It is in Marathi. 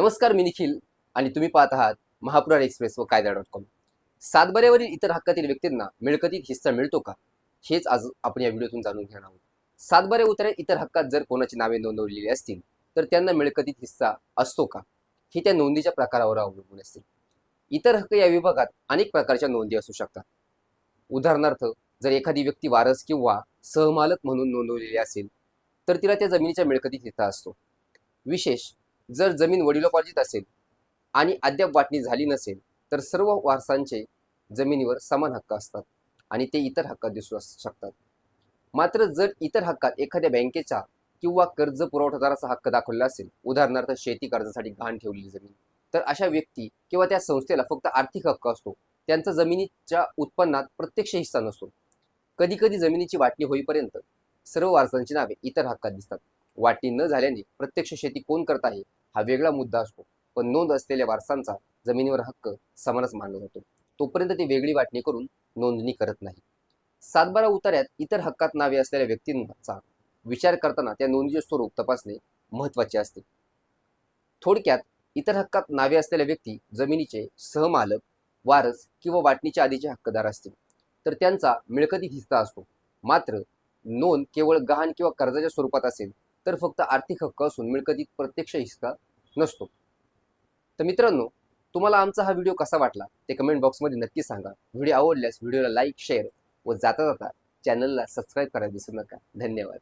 नमस्कार, मी निखिल आणि तुम्ही पाहत आहात महापुराण एक्सप्रेस व कायदा.com. सातबाऱ्यावरील इतर हक्कातील व्यक्तींना मिळकतीत हिस्सा मिळतो का, हेच आज आपण या व्हिडिओतून जाणून घेणार आहोत. सातबाऱ्या उताऱ्या इतर हक्कात जर कोणाची नावे नोंदवलेली असतील तर त्यांना मिळकतीत हिस्सा असतो का, हे त्या नोंदीच्या प्रकारावर अवलंबून असते. इतर हक्क या विभागात अनेक प्रकारच्या नोंदी असू शकतात. उदाहरणार्थ, जर एखादी व्यक्ती वारस किंवा सहमालक म्हणून नोंदवलेली असेल तर तिला त्या जमिनीच्या मिळकतीत हिस्सा असतो. विशेष जर जमीन वडिलोपार्जित असेल आणि अद्याप वाटणी झाली नसेल तर सर्व वारसांचे जमिनीवर समान हक्क असतात आणि ते इतर हक्कात दिसू शकतात. मात्र जर इतर हक्कात एखाद्या बँकेचा किंवा कर्ज पुरवठादाराचा हक्क दाखवलेला असेल, उदाहरणार्थ शेती कर्जासाठी गहाण ठेवलेली जमीन, तर अशा व्यक्ती किंवा त्या संस्थेला फक्त आर्थिक हक्क असतो. त्यांचा जमिनीच्या उत्पन्नात प्रत्यक्ष हिस्सा नसतो. कधी कधी जमिनीची वाटणी होईपर्यंत सर्व वारसांची नावे इतर हक्कात दिसतात. वाटणी न झाल्याने प्रत्यक्ष शेती कोण करत आहे हा वेगळा मुद्दा असतो, पण नोंद असलेल्या वारसांचा जमिनीवर हक्क समानच मानला जातो, तोपर्यंत ती वेगळी वाटणी करून नोंदणी करत नाही. सातबारा उतार्यात इतर हक्कात नावे असलेल्या व्यक्तींचा विचार करताना त्या नोंदीचे स्वरूप तपासणे महत्त्वाचे असते. थोडक्यात, इतर हक्कात नावे असलेल्या व्यक्ती जमिनीचे सहमालक, वारस किंवा वाटणीच्या आधीचे हक्कदार असतील तर त्यांचा मिळकतीत हिस्सा असतो. मात्र नोंद केवळ गहाण किंवा कर्जाच्या स्वरूपात असेल तर फक्त आर्थिक हक्क असून मिळकतीत प्रत्यक्ष हिस्सा नसतो. तर मित्रांनो, तुम्हाला आमचा हा व्हिडिओ कसा वाटला ते कमेंट बॉक्समध्ये नक्की सांगा. व्हिडिओ आवडल्यास व्हिडिओला लाईक, शेअर व जाता जाता चॅनलला सबस्क्राईब करायला विसरू नका. धन्यवाद.